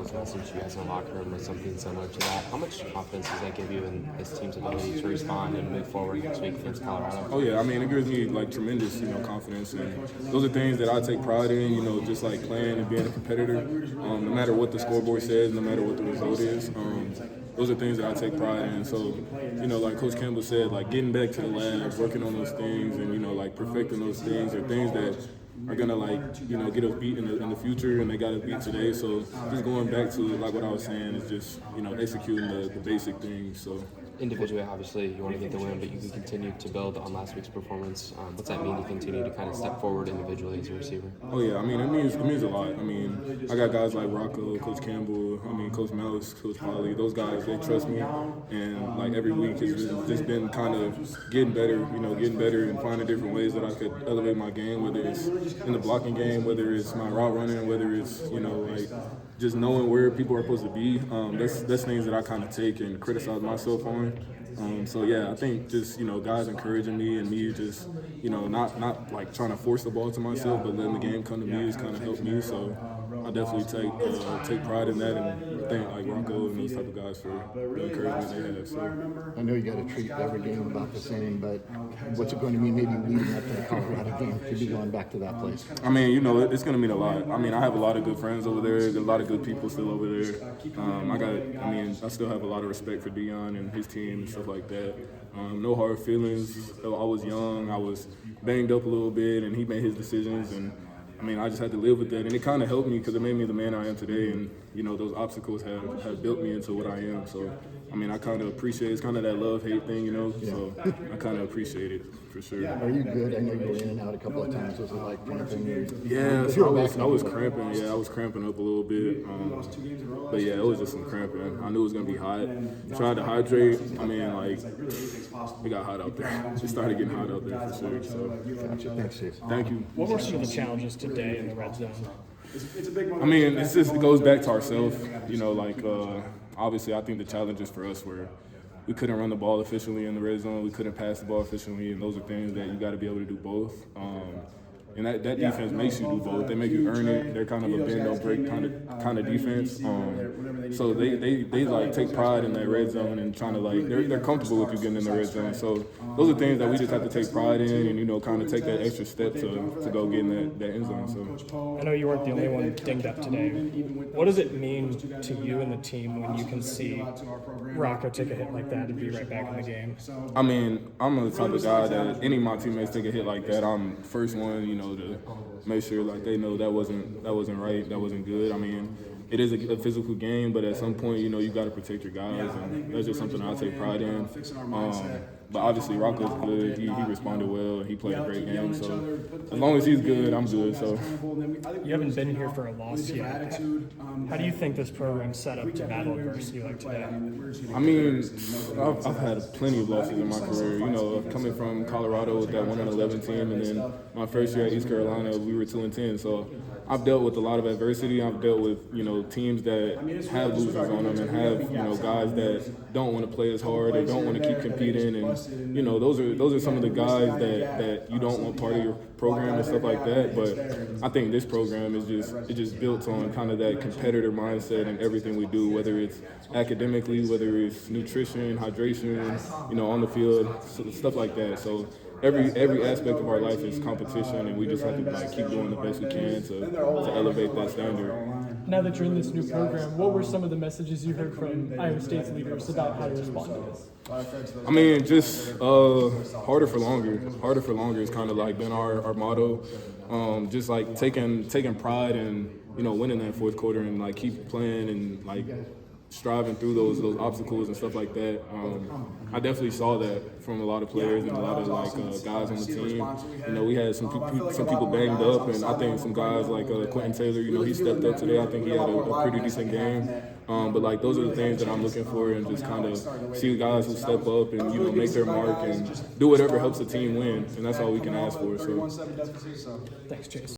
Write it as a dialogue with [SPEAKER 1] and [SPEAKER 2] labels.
[SPEAKER 1] Coach's message to you guys in the locker room was something similar to that. How much confidence does that give you in this team's ability to respond and move forward next week against Colorado?
[SPEAKER 2] Oh yeah, I mean it gives me like tremendous, confidence, and those are things that I take pride in. Just like playing and being a competitor. No matter what the scoreboard says, no matter what the result is. Those are things that I take pride in. So, like Coach Campbell said, like getting back to the lab, working on those things, and like perfecting those things are things that are gonna get us beat in the future, and they got us beat today. So just going back to like what I was saying is just executing the basic things. So.
[SPEAKER 1] Individually, obviously, you want to get the win, but you can continue to build on last week's performance. What's that mean to continue to kind of step forward individually as a receiver?
[SPEAKER 2] Oh yeah, I mean it means a lot. I mean, I got guys like Rocco, Coach Campbell, Coach Mouse, Coach Polly. Those guys, they trust me, and like every week it's just been kind of getting better, and finding different ways that I could elevate my game, whether it's in the blocking game, whether it's my route running, whether it's just knowing where people are supposed to be. That's things that I kind of take and criticize myself on. So yeah, I think just guys encouraging me and me just not like trying to force the ball to myself, but letting the game come to me has kind of helped me. So I definitely take pride in that, and thank like Rocco and those type of guys for the encouragement they have. So
[SPEAKER 3] I know you got to treat every game about the same, but what's it going to mean maybe leading up to the Colorado game to be going back to that place?
[SPEAKER 2] I mean, it's going to mean a lot. I mean, I have a lot of good friends over there. There's a lot of good people still over there. I still have a lot of respect for Dion and his team and stuff like that. No hard feelings. I was young. I was banged up a little bit, and he made his decisions, and I just had to live with that, and it kind of helped me because it made me the man I am today, and those obstacles have built me into what I am. So I kind of appreciate it. It's kind of that love-hate thing, so I kind of appreciate it for sure.
[SPEAKER 3] Are you good? I know you were in and out a couple of times. Was it like cramping?
[SPEAKER 2] Yeah, I was cramping. Yeah, I was cramping up a little bit. But yeah, it was just some cramping. I knew it was going to be hot. Tried to hydrate. It got hot out there. It started getting hot out there for sure. So.
[SPEAKER 3] Gotcha. Thanks, Chase.
[SPEAKER 2] Thank you.
[SPEAKER 4] What were some of the challenges today in the red zone?
[SPEAKER 2] It goes back to ourselves. Obviously, I think the challenges for us were we couldn't run the ball efficiently in the red zone. We couldn't pass the ball efficiently, and those are things that you got to be able to do both. And that defense makes you do both. They make you earn it. They're kind of a bend don't break kind of defense. So they like take pride in that red zone and trying to they're comfortable with you getting in the red zone. So those are things that we just have to take pride in and kind of take that extra step to go get in that end zone. So
[SPEAKER 4] I know you weren't the only one dinged up today. What does it mean to you and the team when you can see Rocco take a hit like that and be right back in the game?
[SPEAKER 2] I'm the type of guy that any of my teammates take a hit like that, I'm first one, to make sure they know that wasn't right, that wasn't good. It is a physical game, but at some point, you got to protect your guys, and that's just something I take pride in. But obviously, Rocco's good. He responded well. He played a great game. So as long as he's good, I'm good. So
[SPEAKER 4] you haven't been here for a loss yet. How do you think this program's set up to battle adversity like today?
[SPEAKER 2] I've had plenty of losses in my career. Coming from Colorado with that 1-11 team, and then my first year at East Carolina, we were 2-10. So I've dealt with a lot of adversity. I've dealt with teams that have losers on them and have guys that don't want to play as hard or don't want to keep competing, and those are some of the guys that you don't want part of your program and stuff like that. But I think this program is just built on kind of that competitor mindset in everything we do, whether it's academically, whether it's nutrition, hydration, on the field, stuff like that. So every aspect of our life is competition, and we just have to keep doing the best we can to elevate that standard.
[SPEAKER 5] Now that you're in this new program, what were some of the messages you heard from Iowa State's leaders about how to respond to this?
[SPEAKER 2] Just harder for longer. Harder for longer has kind of been our motto. Just taking pride in winning that fourth quarter and keep playing and striving through those obstacles and stuff like that. I definitely saw that from a lot of players and a lot of guys on the team. We had some people banged up, and I think some guys like Quentin Taylor, he stepped up today. I think he had a pretty decent game. But those are the things that I'm looking for, and just kind of see guys who step up and make their mark and do whatever helps the team win, and that's all we can ask for. So
[SPEAKER 5] Thanks, Chase.